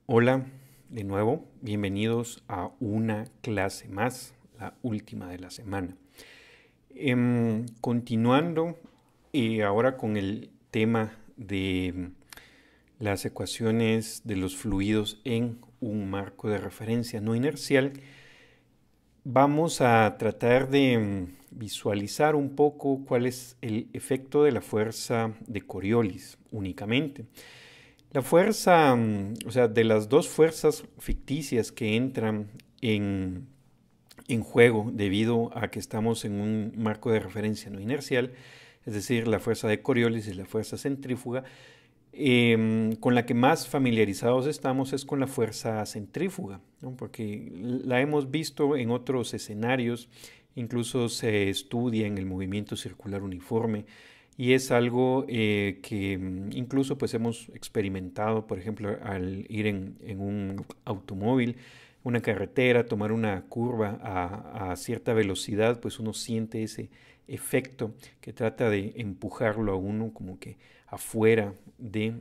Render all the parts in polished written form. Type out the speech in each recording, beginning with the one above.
Hola, de nuevo, bienvenidos a una clase más, la última de la semana. Continuando ahora con el tema de las ecuaciones de los fluidos en un marco de referencia no inercial, vamos a tratar de visualizar un poco cuál es el efecto de la fuerza de Coriolis únicamente. La fuerza, o sea, de las dos fuerzas ficticias que entran en juego debido a que estamos en un marco de referencia no inercial, es decir, la fuerza de Coriolis y la fuerza centrífuga, con la que más familiarizados estamos es con la fuerza centrífuga, ¿no? Porque la hemos visto en otros escenarios, incluso se estudia en el movimiento circular uniforme y es algo que incluso pues hemos experimentado, por ejemplo, al ir en un automóvil, una carretera, tomar una curva a cierta velocidad, pues uno siente ese efecto que trata de empujarlo a uno como que afuera de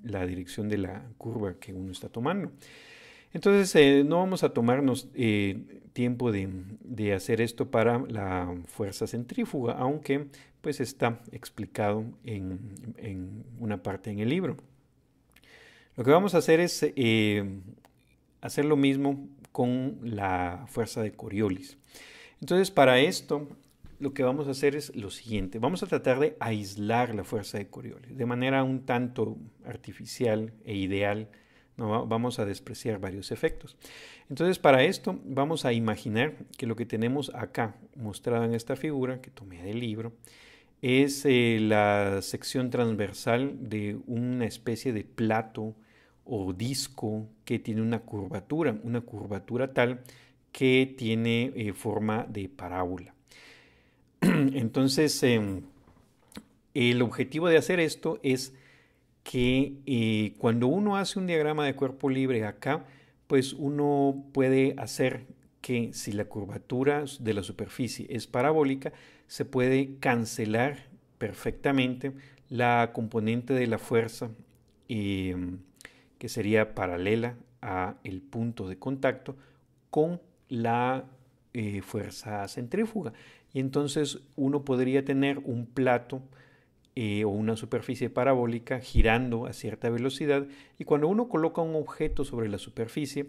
la dirección de la curva que uno está tomando. Entonces no vamos a tomarnos tiempo de hacer esto para la fuerza centrífuga, aunque pues está explicado en una parte en el libro. Lo que vamos a hacer es hacer lo mismo con la fuerza de Coriolis. Entonces para esto lo que vamos a hacer es lo siguiente. Vamos a tratar de aislar la fuerza de Coriolis de manera un tanto artificial e ideal. No, vamos a despreciar varios efectos. Entonces para esto vamos a imaginar que lo que tenemos acá mostrado en esta figura que tomé del libro es la sección transversal de una especie de plato o disco que tiene una curvatura tal que tiene forma de parábola. Entonces, el objetivo de hacer esto es que cuando uno hace un diagrama de cuerpo libre acá, pues uno puede hacer que si la curvatura de la superficie es parabólica, se puede cancelar perfectamente la componente de la fuerza que sería paralela a el punto de contacto con la fuerza centrífuga. Y entonces uno podría tener un plato o una superficie parabólica girando a cierta velocidad y cuando uno coloca un objeto sobre la superficie,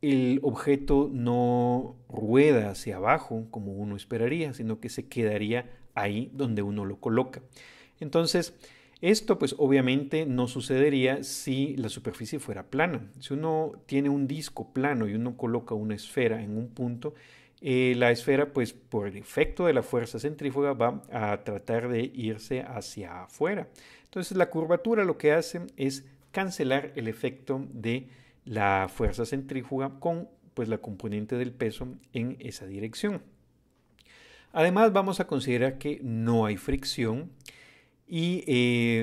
el objeto no rueda hacia abajo como uno esperaría, sino que se quedaría ahí donde uno lo coloca. Entonces, esto pues obviamente no sucedería si la superficie fuera plana. Si uno tiene un disco plano y uno coloca una esfera en un punto, la esfera pues por el efecto de la fuerza centrífuga va a tratar de irse hacia afuera. Entonces la curvatura lo que hace es cancelar el efecto de la fuerza centrífuga con pues la componente del peso en esa dirección. Además vamos a considerar que no hay fricción y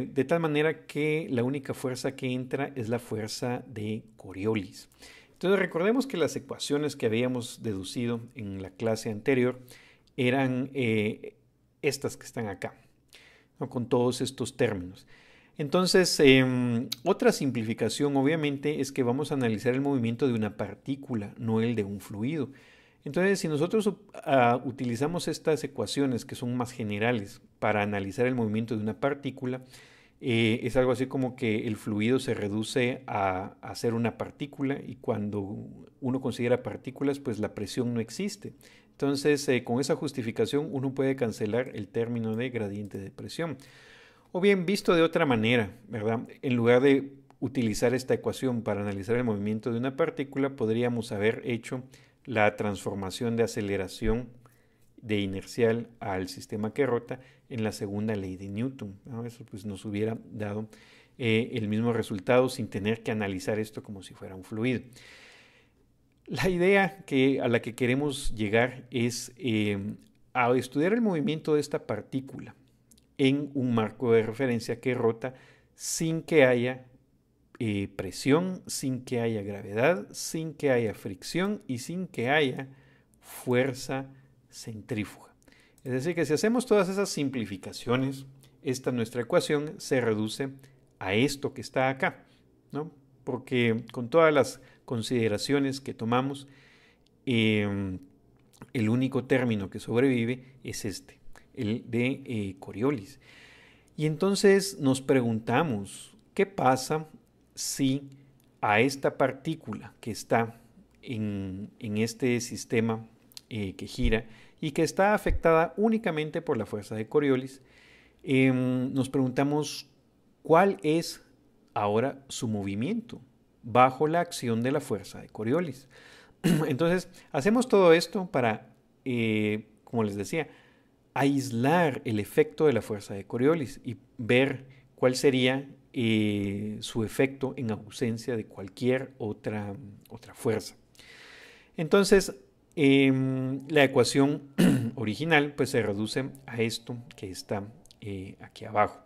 de tal manera que la única fuerza que entra es la fuerza de Coriolis. Entonces recordemos que las ecuaciones que habíamos deducido en la clase anterior eran estas que están acá, ¿no? Con todos estos términos. Entonces, otra simplificación obviamente es que vamos a analizar el movimiento de una partícula, no el de un fluido. Entonces, si nosotros utilizamos estas ecuaciones que son más generales para analizar el movimiento de una partícula, es algo así como que el fluido se reduce a ser una partícula y cuando uno considera partículas, pues la presión no existe. Entonces, con esa justificación uno puede cancelar el término de gradiente de presión. O bien, visto de otra manera, ¿verdad? En lugar de utilizar esta ecuación para analizar el movimiento de una partícula, podríamos haber hecho la transformación de aceleración de inercial al sistema que rota en la segunda ley de Newton, ¿no? Eso pues nos hubiera dado el mismo resultado sin tener que analizar esto como si fuera un fluido. La idea a la que queremos llegar es a estudiar el movimiento de esta partícula en un marco de referencia que rota sin que haya presión, sin que haya gravedad, sin que haya fricción y sin que haya fuerza centrífuga. Es decir, que si hacemos todas esas simplificaciones, esta nuestra ecuación se reduce a esto que está acá. ¿no? Porque con todas las consideraciones que tomamos, el único término que sobrevive es este, el de Coriolis. Y entonces nos preguntamos, ¿qué pasa si a esta partícula que está en este sistema que gira y que está afectada únicamente por la fuerza de Coriolis, nos preguntamos cuál es ahora su movimiento bajo la acción de la fuerza de Coriolis? Entonces, hacemos todo esto para, como les decía, aislar el efecto de la fuerza de Coriolis y ver cuál sería su efecto en ausencia de cualquier otra fuerza. Entonces, la ecuación original pues se reduce a esto que está aquí abajo.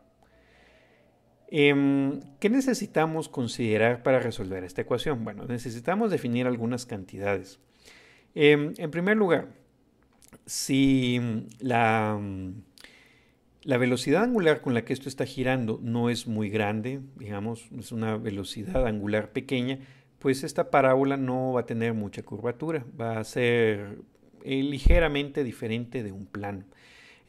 ¿Qué necesitamos considerar para resolver esta ecuación? Bueno, necesitamos definir algunas cantidades. En primer lugar, si la velocidad angular con la que esto está girando no es muy grande, digamos, es una velocidad angular pequeña, pues esta parábola no va a tener mucha curvatura, va a ser ligeramente diferente de un plano.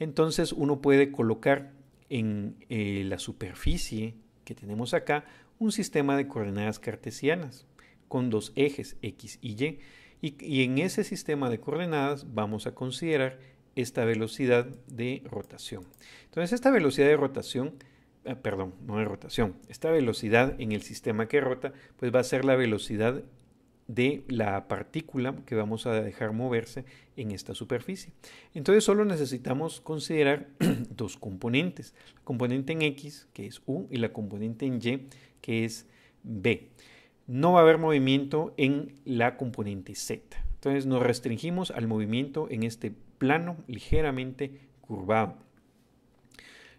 Entonces uno puede colocar en la superficie que tenemos acá un sistema de coordenadas cartesianas con dos ejes X y Y. Y en ese sistema de coordenadas vamos a considerar esta velocidad de rotación. Entonces esta velocidad de rotación, perdón, no de rotación, esta velocidad en el sistema que rota, pues va a ser la velocidad de la partícula que vamos a dejar moverse en esta superficie. Entonces solo necesitamos considerar dos componentes, la componente en X, que es U, y la componente en Y, que es B. No va a haber movimiento en la componente Z. Entonces nos restringimos al movimiento en este plano ligeramente curvado.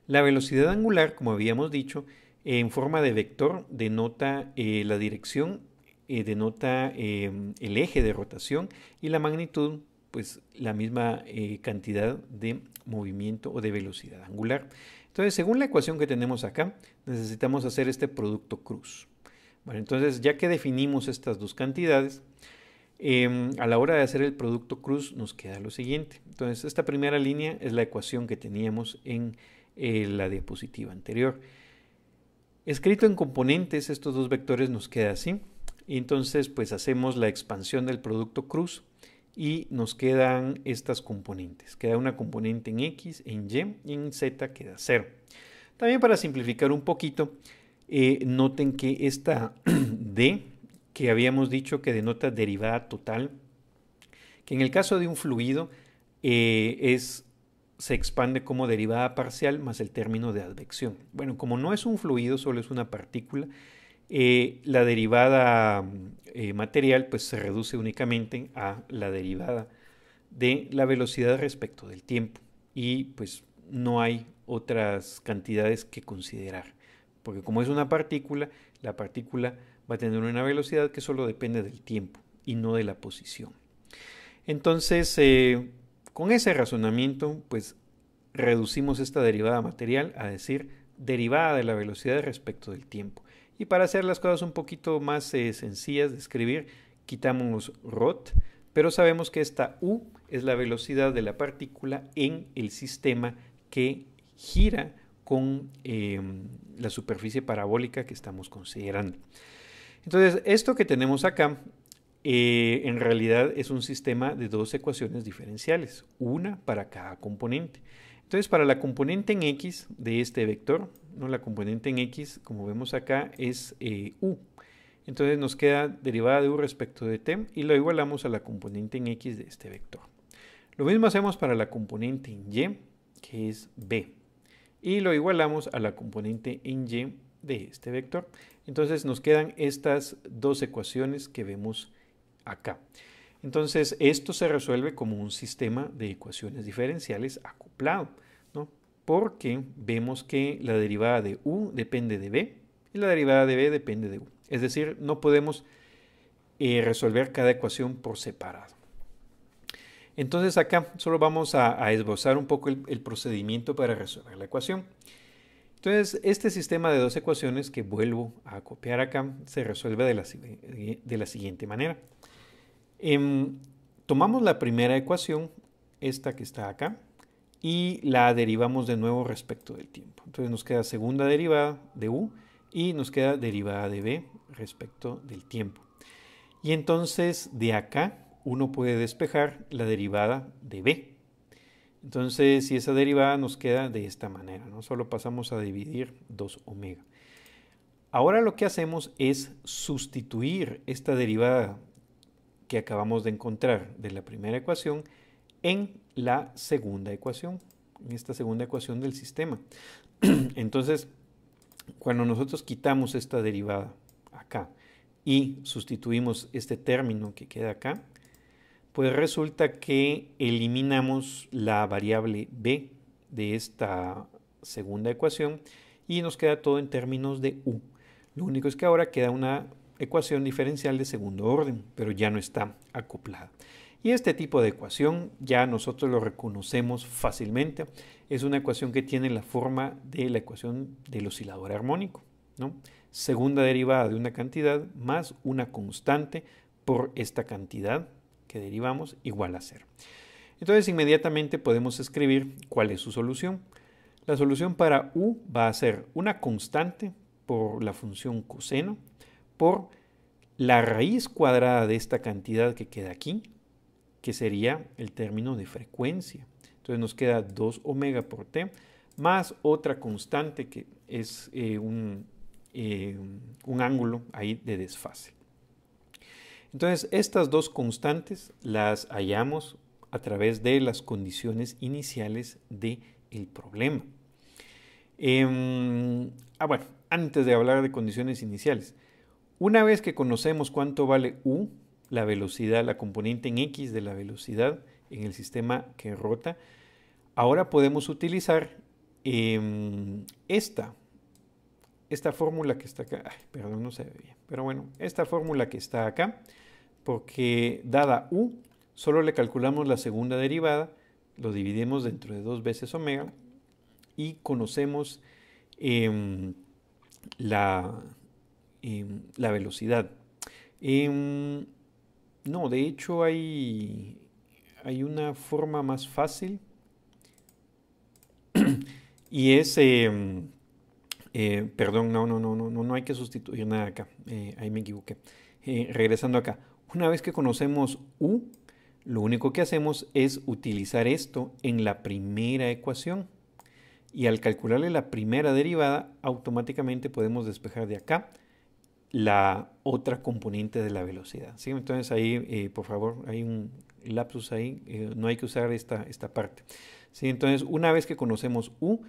La velocidad angular, como habíamos dicho, en forma de vector denota la dirección, denota el eje de rotación, y la magnitud, pues la misma cantidad de movimiento o de velocidad angular. Entonces, según la ecuación que tenemos acá, necesitamos hacer este producto cruz. Bueno, entonces ya que definimos estas dos cantidades, a la hora de hacer el producto cruz nos queda lo siguiente. Entonces esta primera línea es la ecuación que teníamos en la diapositiva anterior. Escrito en componentes, estos dos vectores nos queda así. Y entonces pues hacemos la expansión del producto cruz y nos quedan estas componentes. Queda una componente en X, en Y y en Z queda 0. También para simplificar un poquito, noten que esta D, que habíamos dicho que denota derivada total, que en el caso de un fluido se expande como derivada parcial más el término de advección. Bueno, como no es un fluido, solo es una partícula, la derivada material pues se reduce únicamente a la derivada de la velocidad respecto del tiempo y pues no hay otras cantidades que considerar, porque como es una partícula, la partícula va a tener una velocidad que solo depende del tiempo y no de la posición. Entonces, con ese razonamiento, pues reducimos esta derivada material a decir derivada de la velocidad respecto del tiempo. Y para hacer las cosas un poquito más sencillas de escribir, quitamos rot, pero sabemos que esta U es la velocidad de la partícula en el sistema que gira con la superficie parabólica que estamos considerando. Entonces, esto que tenemos acá en realidad es un sistema de dos ecuaciones diferenciales, una para cada componente. Entonces, para la componente en X de este vector, ¿no? La componente en X, como vemos acá, es U. Entonces nos queda derivada de U respecto de t y lo igualamos a la componente en X de este vector. Lo mismo hacemos para la componente en Y, que es B. Y lo igualamos a la componente en Y de este vector. Entonces nos quedan estas dos ecuaciones que vemos acá. Entonces esto se resuelve como un sistema de ecuaciones diferenciales acoplado, ¿no? Porque vemos que la derivada de U depende de B y la derivada de B depende de U. Es decir, no podemos resolver cada ecuación por separado. Entonces acá solo vamos a esbozar un poco el procedimiento para resolver la ecuación. Entonces, este sistema de dos ecuaciones que vuelvo a copiar acá se resuelve de la siguiente manera. Tomamos la primera ecuación, esta que está acá, y la derivamos de nuevo respecto del tiempo. Entonces nos queda segunda derivada de u y nos queda derivada de b respecto del tiempo. Y entonces de acá uno puede despejar la derivada de b. Entonces, si esa derivada nos queda de esta manera, ¿no? Solo pasamos a dividir 2 omega. Ahora lo que hacemos es sustituir esta derivada que acabamos de encontrar de la primera ecuación en la segunda ecuación, en esta segunda ecuación del sistema. Entonces, cuando nosotros quitamos esta derivada acá y sustituimos este término que queda acá, pues resulta que eliminamos la variable b de esta segunda ecuación y nos queda todo en términos de u. Lo único es que ahora queda una ecuación diferencial de segundo orden, pero ya no está acoplada. Y este tipo de ecuación ya nosotros lo reconocemos fácilmente. Es una ecuación que tiene la forma de la ecuación del oscilador armónico, ¿no? Segunda derivada de una cantidad más una constante por esta cantidad que derivamos igual a 0. Entonces inmediatamente podemos escribir cuál es su solución. La solución para u va a ser una constante por la función coseno por la raíz cuadrada de esta cantidad que queda aquí, que sería el término de frecuencia. Entonces nos queda 2 omega por t más otra constante que es un ángulo ahí de desfase. Entonces, estas dos constantes las hallamos a través de las condiciones iniciales del problema. Bueno, antes de hablar de condiciones iniciales, una vez que conocemos cuánto vale u, la velocidad, la componente en x de la velocidad en el sistema que rota, ahora podemos utilizar esta fórmula que está acá, perdón, no se ve bien, pero bueno, esta fórmula que está acá, porque dada u, solo le calculamos la segunda derivada, lo dividimos dentro de 2 veces omega y conocemos la velocidad. No, de hecho hay una forma más fácil y es... perdón, no hay que sustituir nada acá. Ahí me equivoqué. Regresando acá. Una vez que conocemos u, lo único que hacemos es utilizar esto en la primera ecuación. Y al calcularle la primera derivada, automáticamente podemos despejar de acá la otra componente de la velocidad, ¿sí? Entonces ahí, por favor, hay un lapsus ahí. No hay que usar esta parte, ¿sí? Entonces, una vez que conocemos u,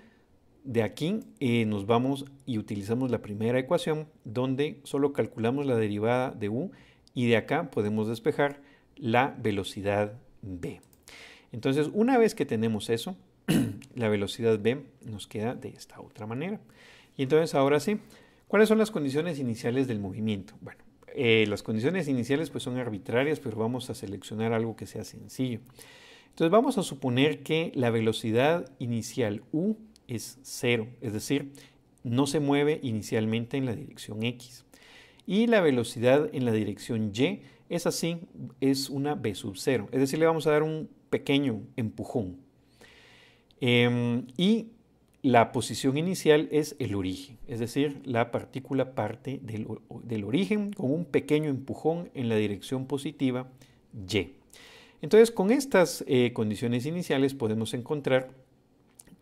de aquí nos vamos y utilizamos la primera ecuación donde solo calculamos la derivada de u y de acá podemos despejar la velocidad b. Entonces, una vez que tenemos eso, la velocidad b nos queda de esta otra manera. Y entonces ahora sí, ¿cuáles son las condiciones iniciales del movimiento? Bueno, las condiciones iniciales pues son arbitrarias, pero vamos a seleccionar algo que sea sencillo. Entonces vamos a suponer que la velocidad inicial u es 0, es decir, no se mueve inicialmente en la dirección x. Y la velocidad en la dirección y es así, es una v sub 0, es decir, le vamos a dar un pequeño empujón. Y la posición inicial es el origen, es decir, la partícula parte del origen con un pequeño empujón en la dirección positiva y. Entonces, con estas condiciones iniciales podemos encontrar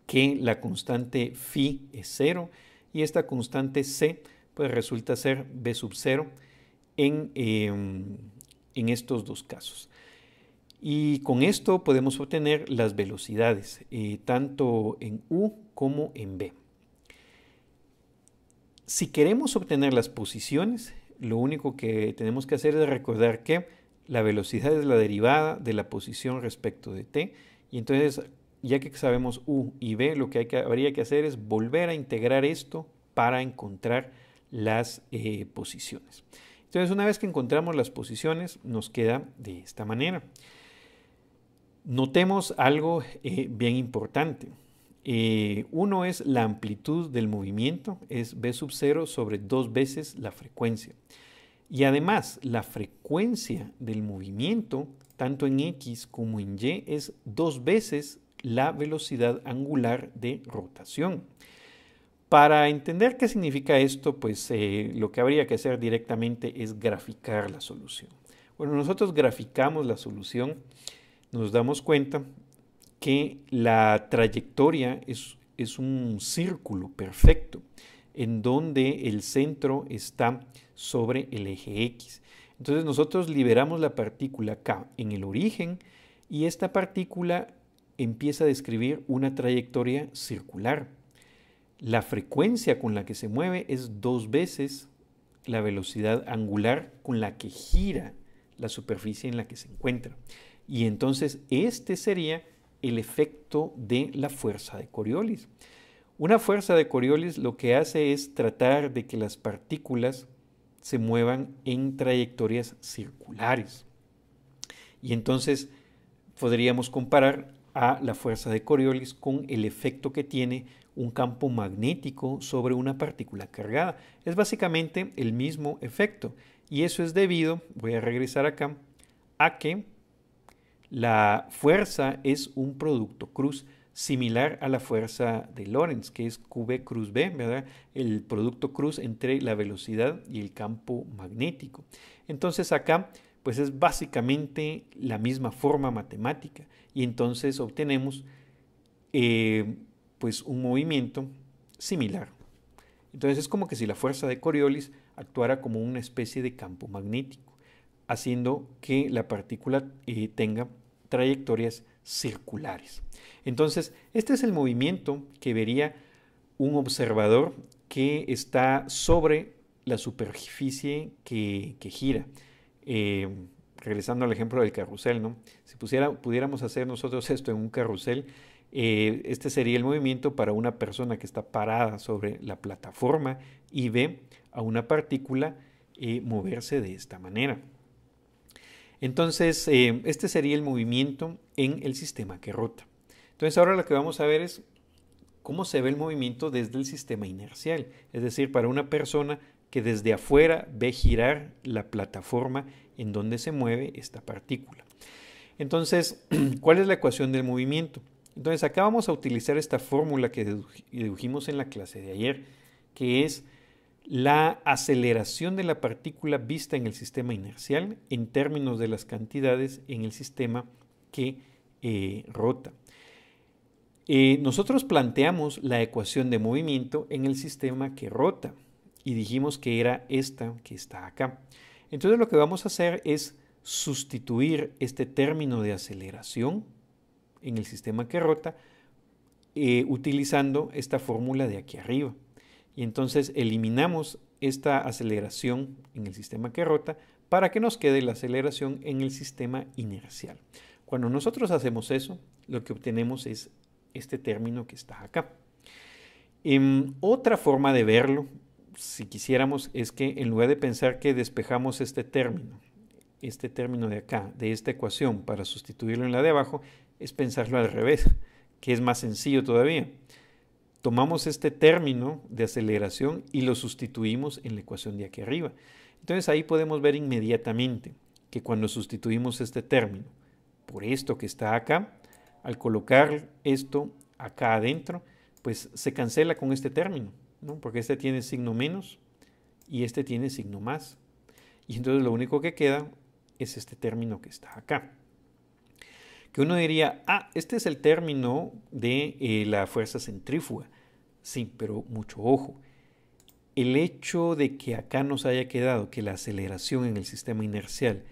que la constante phi es 0 y esta constante c pues resulta ser v sub 0 en estos dos casos. Y con esto podemos obtener las velocidades, tanto en u como en b. Si queremos obtener las posiciones, lo único que tenemos que hacer es recordar que la velocidad es la derivada de la posición respecto de t, y entonces, ya que sabemos u y b, lo que habría que hacer es volver a integrar esto para encontrar las posiciones. Entonces, una vez que encontramos las posiciones, nos queda de esta manera. Notemos algo bien importante. Uno es la amplitud del movimiento, es v sub 0 sobre 2 veces la frecuencia. Y además, la frecuencia del movimiento, tanto en X como en Y, es 2 veces la velocidad angular de rotación. Para entender qué significa esto, pues lo que habría que hacer directamente es graficar la solución. Bueno, nosotros graficamos la solución, nos damos cuenta que la trayectoria es un círculo perfecto en donde el centro está sobre el eje X. Entonces nosotros liberamos la partícula K en el origen y esta partícula empieza a describir una trayectoria circular. La frecuencia con la que se mueve es 2 veces la velocidad angular con la que gira la superficie en la que se encuentra. Y entonces este sería el efecto de la fuerza de Coriolis. Una fuerza de Coriolis lo que hace es tratar de que las partículas se muevan en trayectorias circulares. Y entonces podríamos comparar a la fuerza de Coriolis con el efecto que tiene un campo magnético sobre una partícula cargada. Es básicamente el mismo efecto. Y eso es debido, voy a regresar acá, a que la fuerza es un producto cruz similar a la fuerza de Lorentz, que es QB cruz B, ¿verdad? El producto cruz entre la velocidad y el campo magnético. Entonces acá, pues es básicamente la misma forma matemática y entonces obtenemos pues un movimiento similar. Entonces es como que si la fuerza de Coriolis actuara como una especie de campo magnético, haciendo que la partícula tenga trayectorias circulares. Entonces, este es el movimiento que vería un observador que está sobre la superficie que gira. Regresando al ejemplo del carrusel, ¿no? Si pudiéramos hacer nosotros esto en un carrusel, este sería el movimiento para una persona que está parada sobre la plataforma y ve a una partícula moverse de esta manera. Entonces, este sería el movimiento en el sistema que rota. Entonces, ahora lo que vamos a ver es cómo se ve el movimiento desde el sistema inercial, es decir, para una persona que desde afuera ve girar la plataforma en donde se mueve esta partícula. Entonces, ¿cuál es la ecuación del movimiento? Entonces, acá vamos a utilizar esta fórmula que dedujimos en la clase de ayer, que es la aceleración de la partícula vista en el sistema inercial en términos de las cantidades en el sistema que rota. Nosotros planteamos la ecuación de movimiento en el sistema que rota y dijimos que era esta que está acá. Entonces lo que vamos a hacer es sustituir este término de aceleración en el sistema que rota utilizando esta fórmula de aquí arriba. Y entonces eliminamos esta aceleración en el sistema que rota para que nos quede la aceleración en el sistema inercial. Cuando nosotros hacemos eso, lo que obtenemos es este término que está acá. Otra forma de verlo, si quisiéramos, es que en lugar de pensar que despejamos este término de acá, de esta ecuación, para sustituirlo en la de abajo, es pensarlo al revés, que es más sencillo todavía. Tomamos este término de aceleración y lo sustituimos en la ecuación de aquí arriba. Entonces ahí podemos ver inmediatamente que cuando sustituimos este término por esto que está acá, al colocar esto acá adentro, pues se cancela con este término, ¿no? Porque este tiene signo menos y este tiene signo más. Y entonces lo único que queda es este término que está acá. Que uno diría, este es el término de la fuerza centrífuga. Sí, pero mucho ojo. El hecho de que acá nos haya quedado que la aceleración en el sistema inercial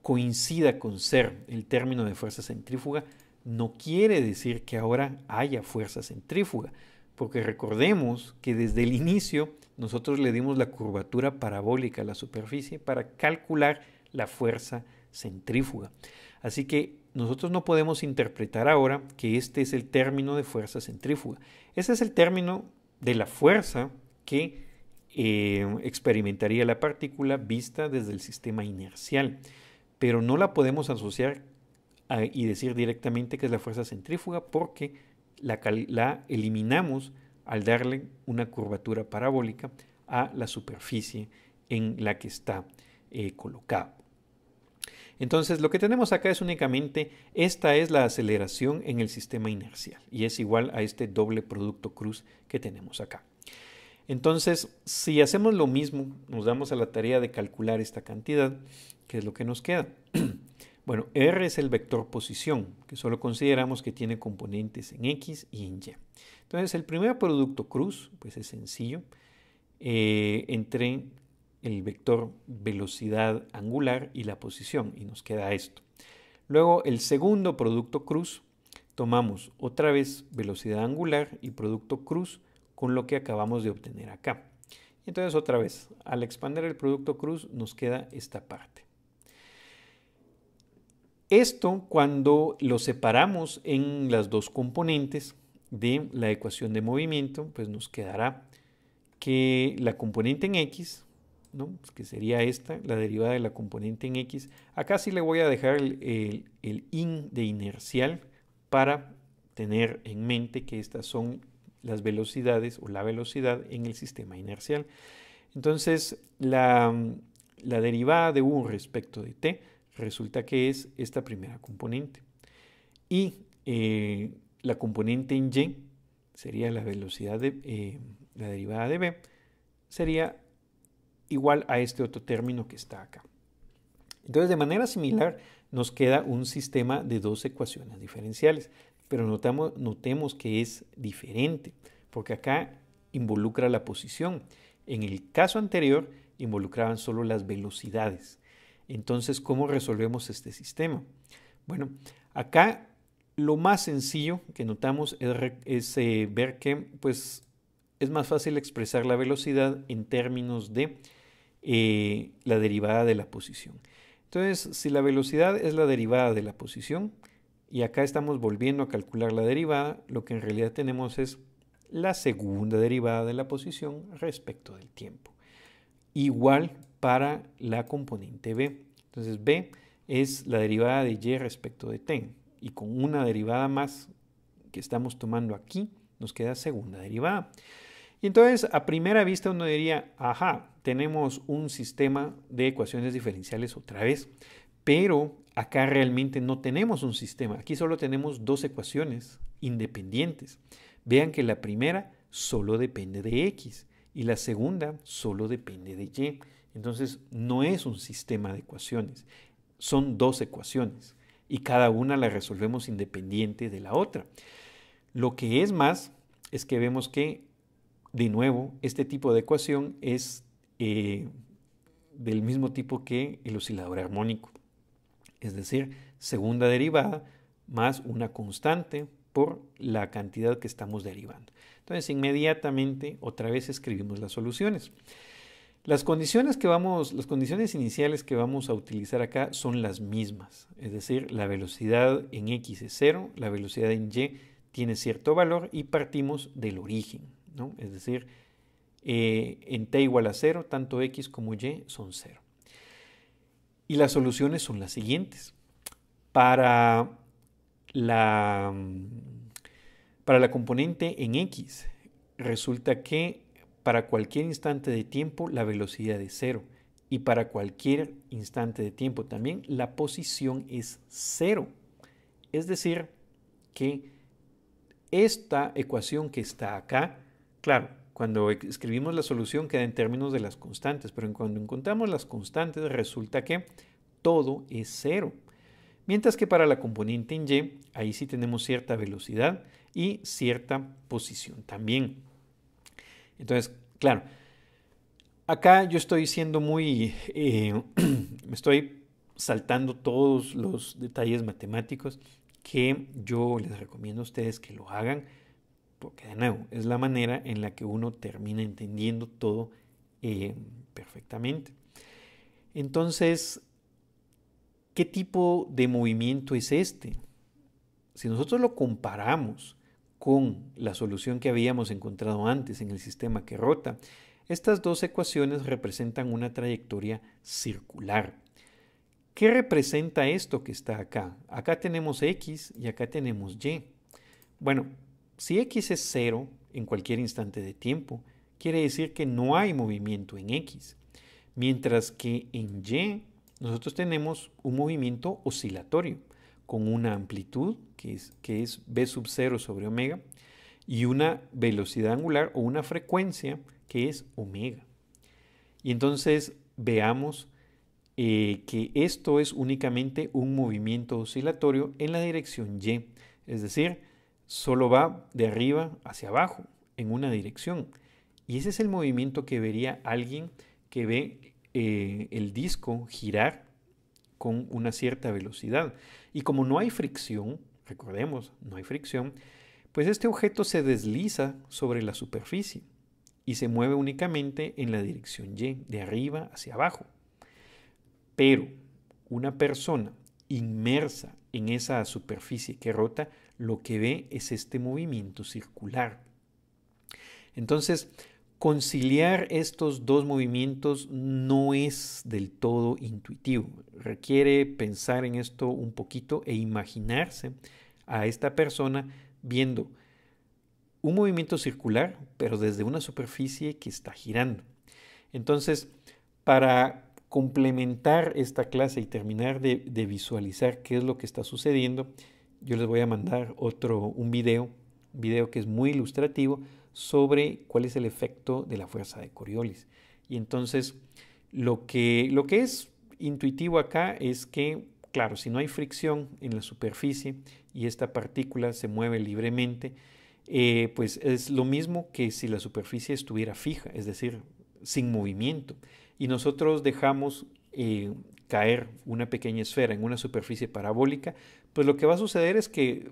coincida con ser el término de fuerza centrífuga no quiere decir que ahora haya fuerza centrífuga, porque recordemos que desde el inicio nosotros le dimos la curvatura parabólica a la superficie para calcular la fuerza centrífuga. Así que nosotros no podemos interpretar ahora que este es el término de fuerza centrífuga. Ese es el término de la fuerza que experimentaría la partícula vista desde el sistema inercial, pero no la podemos asociar y decir directamente que es la fuerza centrífuga porque la eliminamos al darle una curvatura parabólica a la superficie en la que está colocada. Entonces, lo que tenemos acá es únicamente, esta es la aceleración en el sistema inercial y es igual a este doble producto cruz que tenemos acá. Entonces, si hacemos lo mismo, nos damos a la tarea de calcular esta cantidad, ¿qué es lo que nos queda? Bueno, R es el vector posición, que solo consideramos que tiene componentes en X y en Y. Entonces, el primer producto cruz, pues es sencillo, entre el vector velocidad angular y la posición, y nos queda esto. Luego, el segundo producto cruz, tomamos otra vez velocidad angular y producto cruz con lo que acabamos de obtener acá. Entonces, otra vez, al expandir el producto cruz, nos queda esta parte. Esto, cuando lo separamos en las dos componentes de la ecuación de movimiento, pues nos quedará que la componente en X, ¿no? Que sería esta, la derivada de la componente en X. Acá sí le voy a dejar el in de inercial para tener en mente que estas son las velocidades o la velocidad en el sistema inercial. Entonces, la derivada de U respecto de t resulta que es esta primera componente. Y la componente en Y sería la velocidad de la derivada de B, sería igual a este otro término que está acá. Entonces, de manera similar, nos queda un sistema de dos ecuaciones diferenciales, pero notemos que es diferente, porque acá involucra la posición. En el caso anterior, involucraban solo las velocidades. Entonces, ¿cómo resolvemos este sistema? Bueno, acá lo más sencillo que notamos es ver que pues, es más fácil expresar la velocidad en términos de la derivada de la posición. Entonces, si la velocidad es la derivada de la posición, y acá estamos volviendo a calcular la derivada, lo que en realidad tenemos es la segunda derivada de la posición respecto del tiempo. Igual para la componente B. Entonces, B es la derivada de Y respecto de t, y con una derivada más que estamos tomando aquí, nos queda segunda derivada. Y entonces, a primera vista uno diría, ajá, tenemos un sistema de ecuaciones diferenciales otra vez, pero acá realmente no tenemos un sistema. Aquí solo tenemos dos ecuaciones independientes. Vean que la primera solo depende de X y la segunda solo depende de Y. Entonces, no es un sistema de ecuaciones, son dos ecuaciones y cada una la resolvemos independiente de la otra. Lo que es más es que vemos que, de nuevo, este tipo de ecuación es del mismo tipo que el oscilador armónico. Es decir, segunda derivada más una constante por la cantidad que estamos derivando. Entonces, inmediatamente, otra vez escribimos las soluciones. Las condiciones iniciales que vamos a utilizar acá son las mismas. Es decir, la velocidad en X es 0, la velocidad en Y tiene cierto valor y partimos del origen, ¿no? Es decir, en t igual a 0, tanto X como Y son 0. Y las soluciones son las siguientes. Para la componente en X, resulta que para cualquier instante de tiempo la velocidad es 0 y para cualquier instante de tiempo también la posición es 0. Es decir, que esta ecuación que está acá, claro, cuando escribimos la solución queda en términos de las constantes, pero cuando encontramos las constantes resulta que todo es 0. Mientras que para la componente en Y, ahí sí tenemos cierta velocidad y cierta posición también. Entonces, claro, acá yo estoy siendo muy, me estoy saltando todos los detalles matemáticos que yo les recomiendo a ustedes que lo hagan, porque de nuevo, es la manera en la que uno termina entendiendo todo perfectamente. Entonces, ¿qué tipo de movimiento es este? Si nosotros lo comparamos con la solución que habíamos encontrado antes en el sistema que rota, estas dos ecuaciones representan una trayectoria circular. ¿Qué representa esto que está acá? Acá tenemos X y acá tenemos Y. Bueno, si x es 0 en cualquier instante de tiempo, quiere decir que no hay movimiento en x. Mientras que en y nosotros tenemos un movimiento oscilatorio con una amplitud que es b sub 0 sobre omega y una velocidad angular o una frecuencia que es omega. Y entonces veamos que esto es únicamente un movimiento oscilatorio en la dirección y, es decir, solo va de arriba hacia abajo en una dirección. Y ese es el movimiento que vería alguien que ve el disco girar con una cierta velocidad. Y como no hay fricción, recordemos, no hay fricción, pues este objeto se desliza sobre la superficie y se mueve únicamente en la dirección y, de arriba hacia abajo. Pero una persona inmersa en esa superficie que rota, lo que ve es este movimiento circular. Entonces, conciliar estos dos movimientos no es del todo intuitivo. Requiere pensar en esto un poquito e imaginarse a esta persona viendo un movimiento circular, pero desde una superficie que está girando. Entonces, para complementar esta clase y terminar de visualizar qué es lo que está sucediendo, yo les voy a mandar un video que es muy ilustrativo sobre cuál es el efecto de la fuerza de Coriolis. Y entonces lo que es intuitivo acá es que, claro, si no hay fricción en la superficie y esta partícula se mueve libremente, pues es lo mismo que si la superficie estuviera fija, es decir, sin movimiento. Y nosotros dejamos caer una pequeña esfera en una superficie parabólica, pues lo que va a suceder es que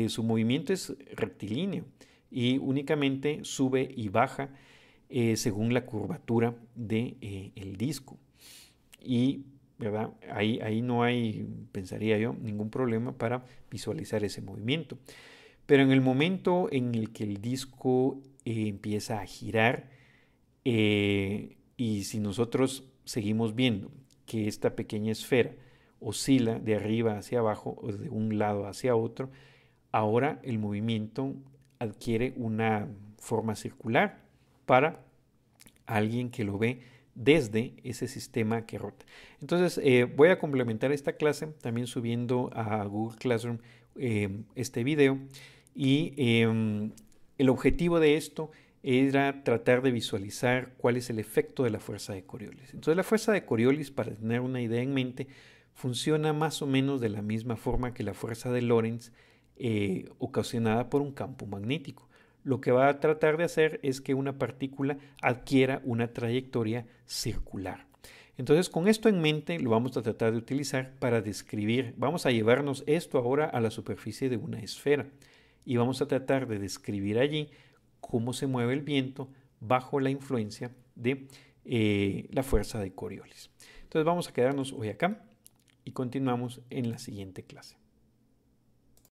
su movimiento es rectilíneo y únicamente sube y baja según la curvatura del disco. Y ¿verdad? Ahí no hay, pensaría yo, ningún problema para visualizar ese movimiento. Pero en el momento en el que el disco empieza a girar, y si nosotros seguimos viendo que esta pequeña esfera oscila de arriba hacia abajo o de un lado hacia otro, ahora el movimiento adquiere una forma circular para alguien que lo ve desde ese sistema que rota. Entonces voy a complementar esta clase también subiendo a Google Classroom este video y el objetivo de esto era tratar de visualizar cuál es el efecto de la fuerza de Coriolis. Entonces la fuerza de Coriolis, para tener una idea en mente, funciona más o menos de la misma forma que la fuerza de Lorentz ocasionada por un campo magnético. Lo que va a tratar de hacer es que una partícula adquiera una trayectoria circular. Entonces, con esto en mente, lo vamos a tratar de utilizar para describir. Vamos a llevarnos esto ahora a la superficie de una esfera y vamos a tratar de describir allí cómo se mueve el viento bajo la influencia de la fuerza de Coriolis. Entonces, vamos a quedarnos hoy acá y continuamos en la siguiente clase.